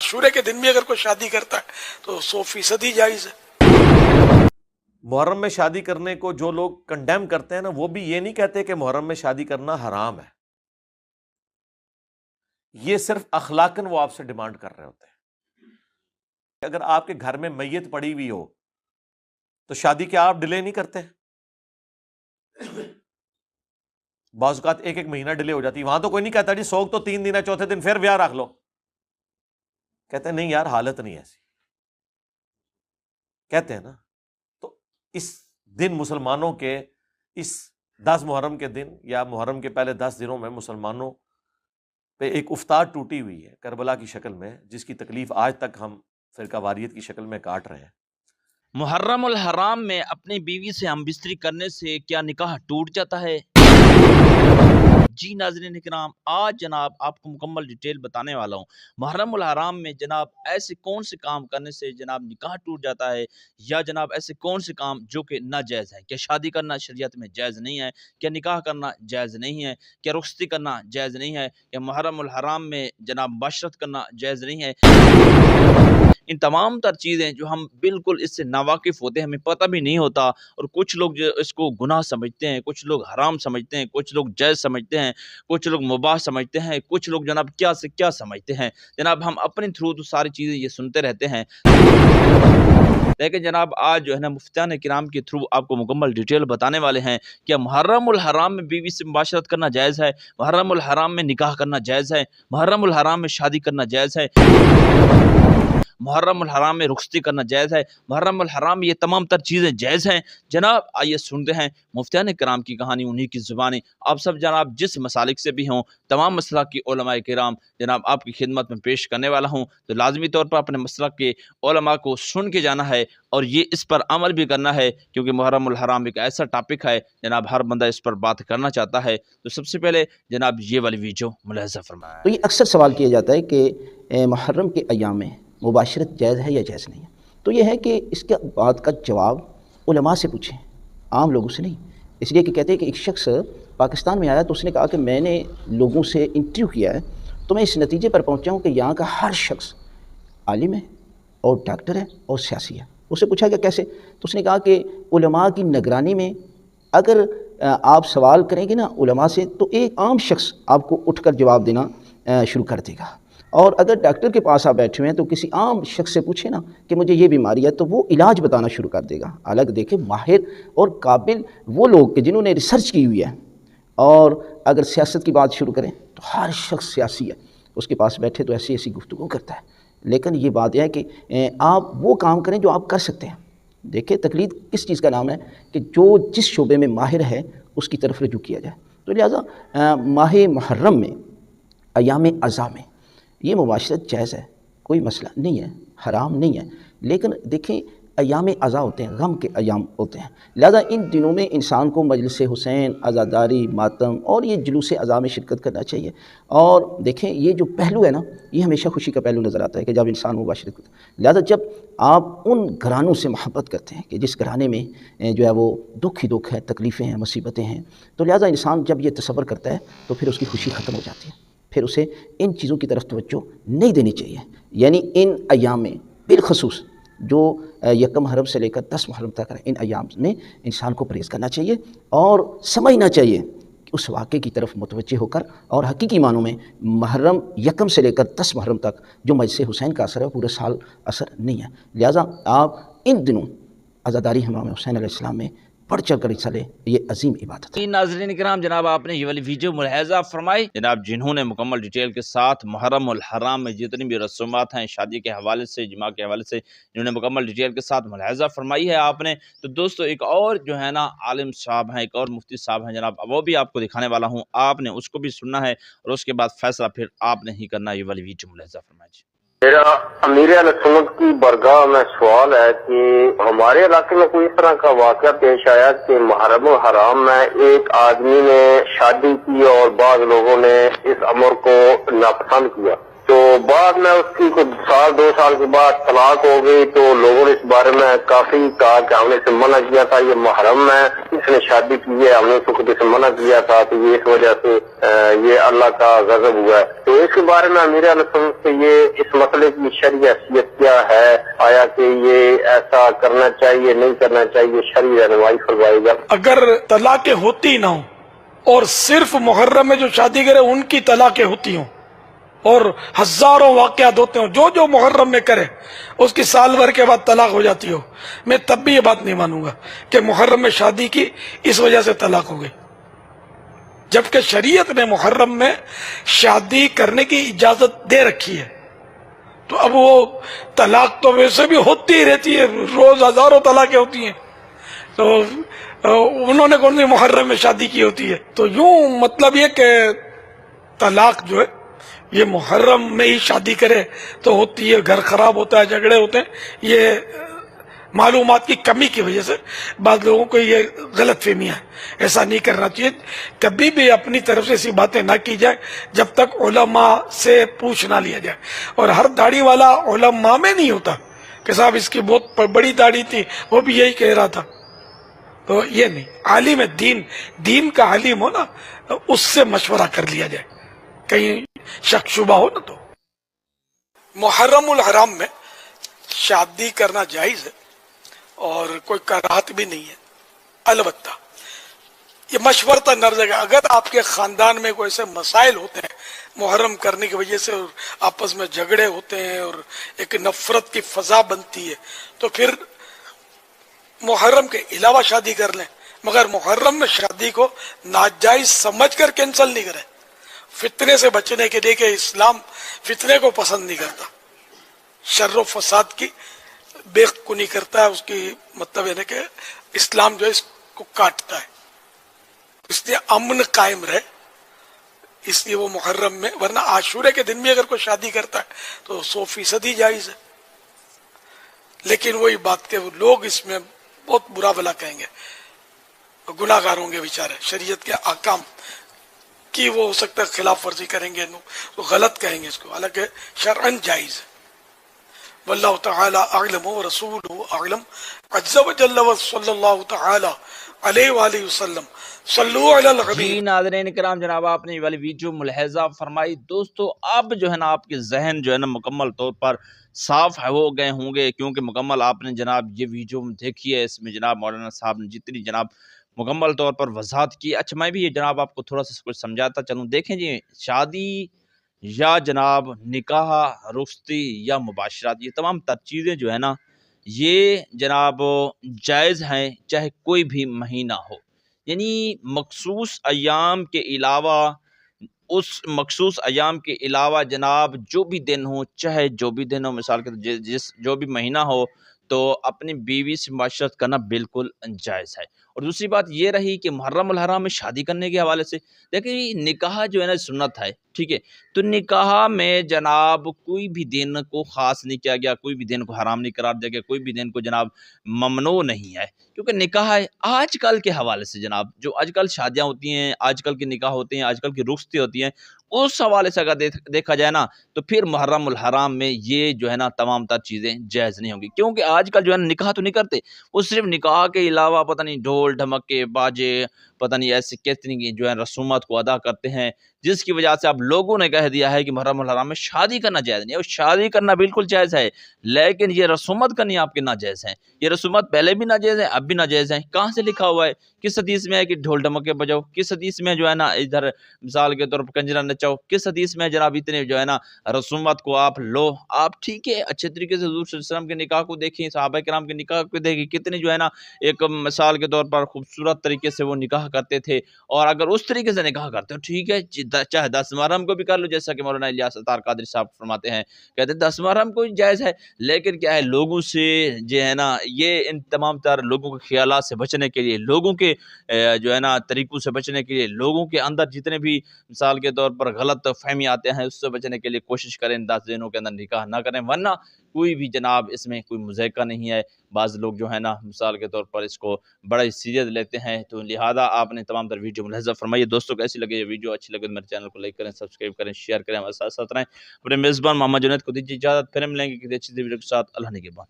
عاشورے کے دن بھی اگر کوئی شادی کرتا ہے تو 100% ہی جائز ہے۔ محرم میں شادی کرنے کو جو لوگ کنڈیم کرتے ہیں نا، وہ بھی یہ نہیں کہتے کہ محرم میں شادی کرنا حرام ہے، یہ صرف اخلاقاً وہ آپ سے ڈیمانڈ کر رہے ہوتے ہیں۔ اگر آپ کے گھر میں میت پڑی ہوئی ہو تو شادی کیا آپ ڈیلے نہیں کرتے؟ بعض اوقات ایک ایک مہینہ ڈیلے ہو جاتی ہے، وہاں تو کوئی نہیں کہتا جی سوگ تو 3 دن ہے، چوتھے دن پھر بیاہ رکھ لو، کہتے ہیں نہیں یار حالت نہیں ایسی، کہتے ہیں نا۔ تو اس دن مسلمانوں کے اس 10 محرم کے دن یا محرم کے پہلے 10 دنوں میں مسلمانوں پہ ایک افتاد ٹوٹی ہوئی ہے کربلا کی شکل میں، جس کی تکلیف آج تک ہم فرقہ واریت کی شکل میں کاٹ رہے ہیں۔ محرم الحرام میں اپنی بیوی سے ہم بستری کرنے سے کیا نکاح ٹوٹ جاتا ہے؟ جی ناظرین کرام، آج جناب آپ کو مکمل ڈیٹیل بتانے والا ہوں۔ محرم الحرام میں جناب ایسے کون سے کام کرنے سے جناب نکاح ٹوٹ جاتا ہے، یا جناب ایسے کون سے کام جو کہ ناجائز ہے؟ کیا شادی کرنا شریعت میں جائز نہیں ہے؟ کیا نکاح کرنا جائز نہیں ہے؟ کیا رخصتی کرنا جائز نہیں ہے؟ کیا محرم الحرام میں جناب مباشرت کرنا جائز نہیں ہے؟ ان تمام تر چیزیں جو ہم بالکل اس سے ناواقف ہوتے ہیں، ہمیں پتہ بھی نہیں ہوتا، اور کچھ لوگ جو اس کو گناہ سمجھتے ہیں، کچھ لوگ حرام سمجھتے ہیں، کچھ لوگ جائز سمجھتے ہیں، کچھ لوگ مباح سمجھتے ہیں، کچھ لوگ جناب کیا سے کیا سمجھتے ہیں۔ جناب ہم اپنے تھرو تو ساری چیزیں یہ سنتے رہتے ہیں، لیکن جناب آج جو ہے نا مفتیان کرام کے تھرو آپ کو مکمل ڈیٹیل بتانے والے ہیں۔ کیا محرم الحرام میں بیوی سے مباشرت کرنا جائز ہے؟ محرم الحرام میں نکاح کرنا جائز ہے؟ محرم الحرام میں شادی کرنا جائز ہے؟ محرم الحرام میں رخصتی کرنا جائز ہے؟ محرم الحرام میں یہ تمام تر چیزیں جائز ہیں؟ جناب آئیے سنتے ہیں مفتیان کرام کی کہانی، انہی کی زبانی۔ آپ سب جناب جس مسالک سے بھی ہوں، تمام مسلک کی علماء کرام جناب آپ کی خدمت میں پیش کرنے والا ہوں، تو لازمی طور پر اپنے مسلک کے علماء کو سن کے جانا ہے، اور یہ اس پر عمل بھی کرنا ہے، کیونکہ محرم الحرام ایک ایسا ٹاپک ہے جناب ہر بندہ اس پر بات کرنا چاہتا ہے۔ تو سب سے پہلے جناب یہ والی ویڈیو ملاحظہ فرمائیں۔ تو یہ اکثر سوال کیا جاتا ہے کہ محرم کے ایام میں مباشرت جائز ہے یا جائز نہیں ہے؟ تو یہ ہے کہ اس کے بات کا جواب علماء سے پوچھیں، عام لوگوں سے نہیں۔ اس لیے کہ کہتے ہیں کہ ایک شخص پاکستان میں آیا تو اس نے کہا کہ میں نے لوگوں سے انٹرویو کیا ہے تو میں اس نتیجے پر پہنچا ہوں کہ یہاں کا ہر شخص عالم ہے اور ڈاکٹر ہے اور سیاسی ہے۔ اس سے پوچھا کہ کیسے؟ تو اس نے کہا کہ علماء کی نگرانی میں اگر آپ سوال کریں گے نا علماء سے تو ایک عام شخص آپ کو اٹھ کر جواب دینا شروع کر دے گا، اور اگر ڈاکٹر کے پاس آپ بیٹھے ہوئے ہیں تو کسی عام شخص سے پوچھیں نا کہ مجھے یہ بیماری ہے تو وہ علاج بتانا شروع کر دے گا۔ حالانکہ دیکھیں ماہر اور قابل وہ لوگ کہ جنہوں نے ریسرچ کی ہوئی ہے، اور اگر سیاست کی بات شروع کریں تو ہر شخص سیاسی ہے، اس کے پاس بیٹھے تو ایسی ایسی گفتگو کرتا ہے۔ لیکن یہ بات یہ ہے کہ آپ وہ کام کریں جو آپ کر سکتے ہیں۔ دیکھیں تقلید کس چیز کا نام ہے کہ جو جس شعبے میں ماہر ہے اس کی طرف رجوع کیا جائے۔ تو لہٰذا ماہ محرم میں ایام اعضاء میں یہ مباشرت جائز ہے، کوئی مسئلہ نہیں ہے، حرام نہیں ہے۔ لیکن دیکھیں ایام اعضاء ہوتے ہیں، غم کے ایام ہوتے ہیں، لہذا ان دنوں میں انسان کو مجلس حسین، عزاداری، ماتم اور یہ جلوس اعضاء میں شرکت کرنا چاہیے۔ اور دیکھیں یہ جو پہلو ہے نا یہ ہمیشہ خوشی کا پہلو نظر آتا ہے کہ جب انسان مباشرت کرتا ہے۔ لہذا جب آپ ان گھرانوں سے محبت کرتے ہیں کہ جس گھرانے میں جو ہے وہ دکھ ہی دکھ ہے، تکلیفیں ہیں، مصیبتیں ہیں، تو لہذا انسان جب یہ تصور کرتا ہے تو پھر اس کی خوشی ختم ہو جاتی ہے، پھر اسے ان چیزوں کی طرف توجہ نہیں دینی چاہیے۔ یعنی ان ایام میں بالخصوص جو یکم محرم سے لے کر 10 محرم تک ان ایام میں انسان کو پرہیز کرنا چاہیے اور سمجھنا چاہیے کہ اس واقعے کی طرف متوجہ ہو کر، اور حقیقی معنوں میں محرم یکم سے لے کر 10 محرم تک جو مجلس حسین کا اثر ہے پورے سال اثر نہیں ہے۔ لہٰذا آپ ان دنوں عزاداری امام حسین علیہ السلام میں بڑھ چڑھ کر حصہ لیں، یہ عظیم عبادت ہے۔ ناظرین کرام جناب آپ نے یہ والی ویڈیو ملاحظہ فرمائی، جناب جنہوں نے مکمل ڈیٹیل کے ساتھ محرم الحرام میں جتنی بھی رسومات ہیں شادی کے حوالے سے، جماع کے حوالے سے، جنہوں نے مکمل ڈیٹیل کے ساتھ ملاحظہ فرمائی ہے آپ نے، تو دوستو ایک اور جو ہے نا عالم صاحب ہیں، ایک اور مفتی صاحب ہیں جناب، وہ بھی آپ کو دکھانے والا ہوں، آپ نے اس کو بھی سننا ہے اور اس کے بعد فیصلہ پھر آپ نے ہی کرنا۔ یہ والی ویڈیو ملاحظہ فرمائیے۔ میرا امیر اہل سنت کی برگاہ میں سوال ہے کہ ہمارے علاقے میں کوئی اس طرح کا واقعہ پیش آیا کہ محرم الحرام میں ایک آدمی نے شادی کی اور بعض لوگوں نے اس امر کو ناپسند کیا، تو بعد میں اس کی کچھ سال 2 سال کے بعد طلاق ہو گئی، تو لوگوں نے اس بارے میں کافی کہا کہ ہم نے اسے منع کیا تھا، یہ محرم ہے، اس نے شادی کی ہے، ہم نے اس کو خود سے منع کیا تھا، تو یہ اس وجہ سے یہ اللہ کا غضب ہوا ہے۔ تو اس کے بارے میں امیر اہل سنت سے یہ اس مسئلے کی شرعی حیثیت کیا ہے؟ آیا کہ یہ ایسا کرنا چاہیے نہیں کرنا چاہیے؟ شرعی رہنمائی فرمائے گا۔ اگر طلاقیں ہوتی نہ ہوں اور صرف محرم میں جو شادی کرے ان کی طلاقیں ہوتی ہوں اور ہزاروں واقعات ہوتے ہوں، جو محرم میں کرے اس کی سال بھر کے بعد طلاق ہو جاتی ہو، میں تب بھی یہ بات نہیں مانوں گا کہ محرم میں شادی کی اس وجہ سے طلاق ہو گئی، جبکہ شریعت نے محرم میں شادی کرنے کی اجازت دے رکھی ہے۔ تو اب وہ طلاق تو ویسے بھی ہوتی ہی رہتی ہے، روز ہزاروں طلاقیں ہوتی ہیں، تو انہوں نے کون سی محرم میں شادی کی ہوتی ہے؟ تو یوں مطلب یہ کہ طلاق جو ہے یہ محرم میں ہی شادی کرے تو ہوتی ہے، گھر خراب ہوتا ہے، جھگڑے ہوتے ہیں، یہ معلومات کی کمی کی وجہ سے بعض لوگوں کو یہ غلط فہمیاں ہیں، ایسا نہیں کرنا چاہیے۔ کبھی بھی اپنی طرف سے ایسی باتیں نہ کی جائیں جب تک علماء سے پوچھ نہ لیا جائے، اور ہر داڑھی والا علماء میں نہیں ہوتا کہ صاحب اس کی بہت بڑی داڑھی تھی وہ بھی یہی کہہ رہا تھا، تو یہ نہیں، عالم دین کا عالم ہو نا، اس سے مشورہ کر لیا جائے، کہیں شک شبہ ہو نا۔ تو محرم الحرام میں شادی کرنا جائز ہے اور کوئی کراہت بھی نہیں ہے، البتہ یہ مشورتاً نظر ہے، اگر آپ کے خاندان میں کوئی ایسے مسائل ہوتے ہیں محرم کرنے کی وجہ سے، اور آپس میں جھگڑے ہوتے ہیں اور ایک نفرت کی فضا بنتی ہے، تو پھر محرم کے علاوہ شادی کر لیں، مگر محرم میں شادی کو ناجائز سمجھ کر کینسل نہیں کریں، فتنے سے بچنے کے لیے کہ اسلام فتنے کو پسند نہیں کرتا، شر و فساد کی بے کنی کرتا ہے، اس کی مطلب ہے کہ اسلام جو ہے اس کو کاٹتا ہے، اس لیے امن قائم رہے، اس لیے وہ محرم میں، ورنہ عاشورے کے دن بھی اگر کوئی شادی کرتا ہے تو 100% ہی جائز ہے۔ لیکن وہی بات کہ لوگ اس میں بہت برا بلا کہیں گے، گناہ گار ہوں گے بیچارے، شریعت کے احکام کی وہ ہو سکتا ہے خلاف ورزی کریں گے، تو غلط کہیں گے اس کو، حالانکہ شرعاً جائز ہے۔ واللہ تعالی اعلم ورسولہ اعلم، عز وجل وصلی اللہ تعالی علیہ وآلہ وسلم، صلو علی الحبیب۔ جی ناظرین کرام، جناب آپ نے یہ والی ویڈیو ملاحظہ فرمائی۔ دوستو اب جو ہے نا آپ کے ذہن جو ہے نا مکمل طور پر صاف ہو گئے ہوں گے، کیونکہ مکمل آپ نے جناب یہ ویڈیو دیکھی ہے، اس میں جناب مولانا صاحب نے جتنی جناب مکمل طور پر وضاحت کی۔ اچھا میں بھی یہ جناب آپ کو تھوڑا سا کچھ سمجھاتا چلوں۔ دیکھیں جی، شادی یا جناب نکاح، رخصتی یا مباشرات، یہ تمام تر چیزیں جو ہے نا یہ جناب جائز ہیں، چاہے کوئی بھی مہینہ ہو، یعنی مخصوص ایام کے علاوہ، اس مخصوص ایام کے علاوہ جناب جو بھی دن ہو، چاہے جو بھی دن ہو، مثال کے جس جو بھی مہینہ ہو، تو اپنی بیوی سے معاشرت کرنا بالکل جائز ہے۔ اور دوسری بات یہ رہی کہ محرم الحرام میں شادی کرنے کے حوالے سے، دیکھیں نکاح جو ہے نا سنت ہے، ٹھیک ہے، تو نکاح میں جناب کوئی بھی دن کو خاص نہیں کیا گیا، کوئی بھی دن کو حرام نہیں قرار دیا گیا، کوئی بھی دن کو جناب ممنوع نہیں ہے، کیونکہ نکاح ہے۔ آج کل کے حوالے سے جناب جو آج کل شادیاں ہوتی ہیں، آج کل کے نکاح ہوتے ہیں، آج کل کی رخصتی ہوتی ہیں، اس حوالے سے اگر دیکھا جائے نا تو پھر محرم الحرام میں یہ جو ہے نا تمام تر چیزیں جائز نہیں ہوں گی، کیونکہ آج کل جو ہے نا نکاح تو نہیں کرتے، وہ صرف نکاح کے علاوہ پتہ نہیں ڈھول ڈھمکے باجے پتہ نہیں ایسے کتنی جو ہے رسومات کو ادا کرتے ہیں، جس کی وجہ سے اب لوگوں نے کہہ دیا ہے کہ محرم الحرام میں شادی کرنا جائز نہیں ہے۔ اور شادی کرنا بالکل جائز ہے، لیکن یہ رسومات کرنی آپ کے ناجائز ہیں۔ یہ رسومات پہلے بھی ناجائز ہیں، اب بھی ناجائز ہیں۔ کہاں سے لکھا ہوا ہے؟ کس حدیث میں ہے کہ ڈھول ڈھمکے بجاؤ؟ کس حدیث میں جو ہے نا ادھر مثال کے طور پر کنجرا نچاؤ؟ کس حدیث میں جناب اتنے جو ہے نا رسومات کو آپ لو؟ آپ ٹھیک ہے اچھے طریقے سے حضور صلی اللہ علیہ وسلم کے نکاح کو دیکھیں، صحابہ کرام کے نکاح کو دیکھیں، کتنے جو ہے نا ایک مثال کے طور پر خوبصورت طریقے سے وہ نکاح کرتے تھے، اور اگر اس طریقے سے نکاح کرتے ہو ٹھیک ہے، چاہے 10 محرم کو بھی کر لو، جیسا کہ مولانا الیاس عطار قادری صاحب فرماتے ہیں، کہتے ہیں 10 محرم کو جائز ہے، لیکن کیا ہے لوگوں سے جو ہے نا یہ ان تمام تر لوگوں کے خیالات سے بچنے کے لیے، لوگوں کے جو ہے نا طریقوں سے بچنے کے لیے، لوگوں کے اندر جتنے بھی مثال کے طور پر غلط فہمی آتے ہیں اس سے بچنے کے لیے کوشش کریں 10 دنوں کے اندر نکاح نہ کریں، ورنہ کوئی بھی جناب اس میں کوئی مذائقہ نہیں ہے۔ بعض لوگ جو ہے نا مثال کے طور پر اس کو بڑا ہی سیریس لیتے ہیں، تو لہٰذا آپ نے تمام تر ویڈیو ملاحظہ فرمائیے۔ دوستوں کیسی لگے یہ ویڈیو؟ اچھی لگے تو میرے چینل کو لائک کریں، سبسکرائب کریں، شیئر کریں، ہمارے ساتھ ساتھ رہیں۔ اپنے میزبان محمد جنید کو دیجیے اجازت، پھر ملیں گے کسی اچھی سی ویڈیو کے ساتھ۔ اللہ نگہبان۔